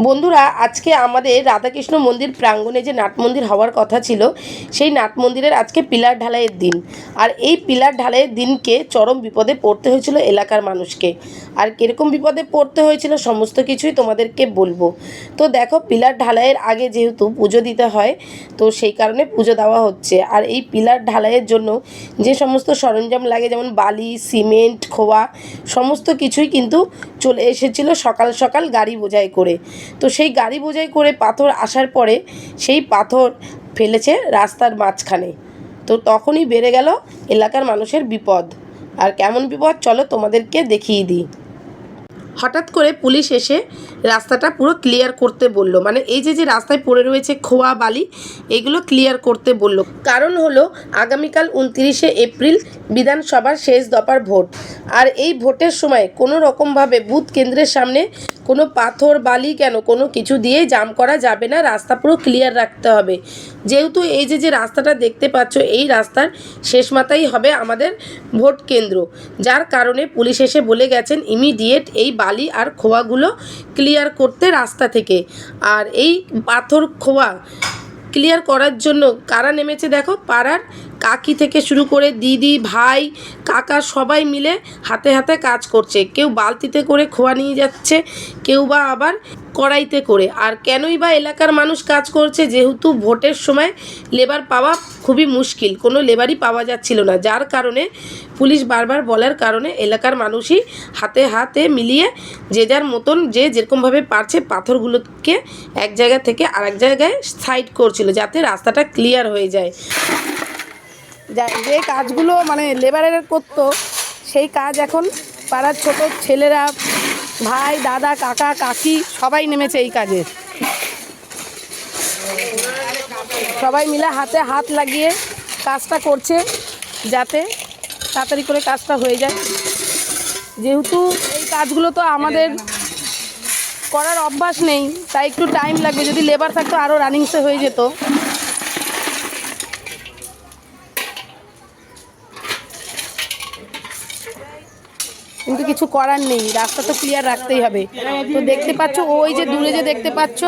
বন্ধুরা, আজকে আমাদের রাধাকৃষ্ণ মন্দির প্রাঙ্গণে যে নাট মন্দির হওয়ার কথা ছিল, সেই নাট মন্দিরের আজকে পিলার ঢালাইয়ের দিন। আর এই পিলার ঢালাইয়ের দিনকে চরম বিপদে পড়তে হয়েছিল এলাকার মানুষকে। আর কীরকম বিপদে পড়তে হয়েছিল সমস্ত কিছুই তোমাদেরকে বলবো। তো দেখো, পিলার ঢালাইয়ের আগে যেহেতু পুজো দিতে হয়, তো সেই কারণে পুজো দেওয়া হচ্ছে। আর এই পিলার ঢালাইয়ের জন্য যে সমস্ত সরঞ্জাম লাগে, যেমন বালি, সিমেন্ট, খোয়া, সমস্ত কিছুই কিন্তু চলে এসেছিলো সকাল সকাল গাড়ি বোঝাই করে। তো সেই গাড়ি বোঝাই করে পাথর আসার পরে সেই পাথর ফেলেছে রাস্তার মাঝখানে। তো তখনই বেড়ে গেল এলাকার মানুষের বিপদ। আর কেমন বিপদ চলো তোমাদেরকে দেখিয়ে দিই। হঠাৎ করে পুলিশ এসে রাস্তাটা পুরো ক্লিয়ার করতে বলল। মানে এই যে রাস্তায় পড়ে রয়েছে খোয়া, বালি, এগুলো ক্লিয়ার করতে বলল। কারণ হলো আগামীকাল 29শে এপ্রিল বিধানসভার শেষ দফার ভোট। আর এই ভোটের সময় কোনো রকমভাবে বুথ কেন্দ্রের সামনে কোনো পাথর, বালি, কোনো কিছু দিয়ে জাম করা যাবে না। রাস্তা পুরো ক্লিয়ার রাখতে হবে। যেহেতু এই যে রাস্তাটা দেখতে পাচ্ছ, এই রাস্তার শেষ মাথায় হবে আমাদের ভোট কেন্দ্র, যার কারণে পুলিশ এসে বলে গেছেন ইমিডিয়েট এই বালি আর খোয়াগুলো ক্লিয়ার করতে রাস্তা থেকে। আর এই পাথর, খোয়া ক্লিয়ার করার জন্য কারা নেমেছে দেখো, পাড়ার কাকি থেকে শুরু করে দিদি, ভাই, কাকা সবাই মিলে হাতে হাতে কাজ করছে। কেউ বালতিতে করে খোয়া নিয়ে যাচ্ছে, কেউ বা আবার কড়াইতে করে। আর কেনই বা এলাকার মানুষ কাজ করছে, যেহেতু ভোটের সময় লেবার পাওয়া খুবই মুশকিল, কোনো লেবারই পাওয়া যাচ্ছিল না, যার কারণে পুলিশ বারবার বলার কারণে এলাকার মানুষই হাতে হাতে মিলিয়ে যে যার মতন যে যেরকমভাবে পারছে পাথরগুলোকে এক জায়গা থেকে আরেক জায়গায় সাইড করছিল, যাতে রাস্তাটা ক্লিয়ার হয়ে যায়। যে কাজগুলো মানে লেবারের করতো, সেই কাজ এখন পাড়ার ছোট ছেলেরা, ভাই, দাদা, কাকা, কাকি সবাই নেমেছে এই কাজে। সবাই মিলে হাতে হাত লাগিয়ে কাজটা করছে, যাতে তাড়াতাড়ি করে কাজটা হয়ে যায়। যেহেতু এই কাজগুলো তো আমাদের করার অভ্যাস নেই, তাই একটু টাইম লাগবে। যদি লেবার থাকতো আরও রানিংসে হয়ে যেত। কিন্তু কিছু করার নেই, রাস্তা তো ক্লিয়ার রাখতেই হবে। তো দেখতে পাচ্ছ, ওই যে দূরে যে দেখতে পাচ্ছ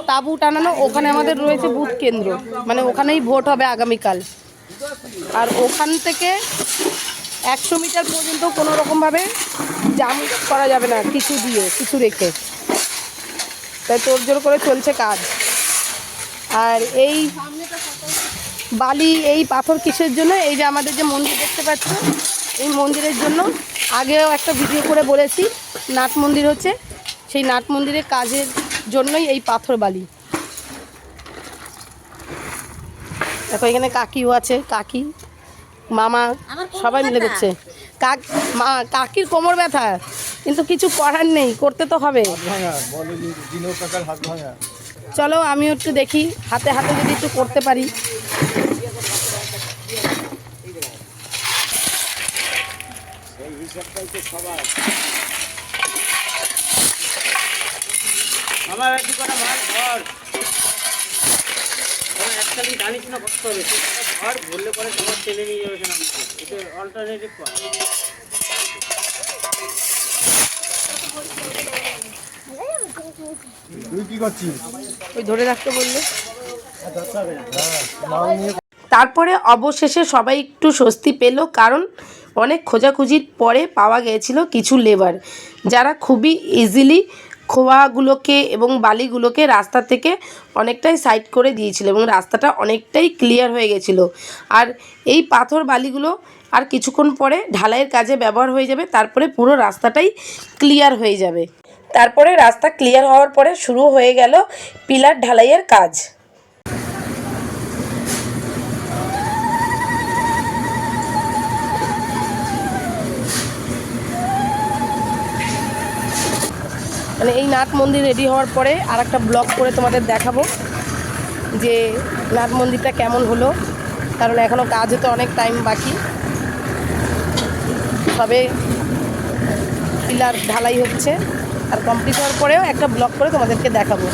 তাঁবু টানানো, ওখানে আমাদের রয়েছে বুথ কেন্দ্র। মানে ওখানেই ভোট হবে আগামীকাল। আর ওখান থেকে 100 মিটার পর্যন্ত কোনো রকমভাবে জাম করা যাবে না, কিছু দিয়ে, কিছু রেখে। তাই তোড়জোড় করে চলছে কাজ। আর এই বালি, এই পাথর কিসের জন্য? এই যে আমাদের যে মন্দির দেখতে পাচ্ছ, এই মন্দিরের জন্য। আগেও একটা ভিডিও করে বলেছি, নাট মন্দির হচ্ছে, সেই নাট মন্দিরের কাজের জন্যই এই পাথর, বালি। দেখো এখানে কাকিও আছে, কাকি, মামা সবাই মিলে করছে। কাকির কোমর ব্যথা, কিন্তু কিছু করার নেই, করতে তো হবে। চলো আমিও একটু দেখি, হাতে হাতে যদি একটু করতে পারি। আমার কি করা মাল ঘর একটা দিন জানিস না করতে হবে, ঘর ভরলে পরে তোমার টেনে নিয়ে যাবে না, এটা অল্টারনেটিভ কর। তুই কি করছিস? ওই ধরে রাখতে বললে। তারপরে অবশেষে সবাই একটু স্বস্তি পেল, কারণ অনেক খোঁজাখুঁজির পরে পাওয়া গিয়েছিল কিছু লেবার, যারা খুবই ইজিলি খোয়াগুলোকে এবং বালিগুলোকে রাস্তা থেকে অনেকটাই সাইড করে দিয়েছিল এবং রাস্তাটা অনেকটাই ক্লিয়ার হয়ে গেছিলো। আর এই পাথর, বালিগুলো আর কিছুক্ষণ পরে ঢালাইয়ের কাজে ব্যবহার হয়ে যাবে, তারপরে পুরো রাস্তাটাই ক্লিয়ার হয়ে যাবে। তারপরে রাস্তা ক্লিয়ার হওয়ার পরে শুরু হয়ে গেল পিলার ঢালাইয়ের কাজ। মানে এই নাট মন্দির রেডি হওয়ার পরে আর একটা ব্লগ করে তোমাদের দেখাবো যে নাট মন্দিরটা কেমন হলো, কারণ এখনও কাজ হতে অনেক টাইম বাকি। সবে পিলার ঢালাই হচ্ছে, আর কমপ্লিট হওয়ার পরেও একটা ব্লগ করে তোমাদেরকে দেখাবো।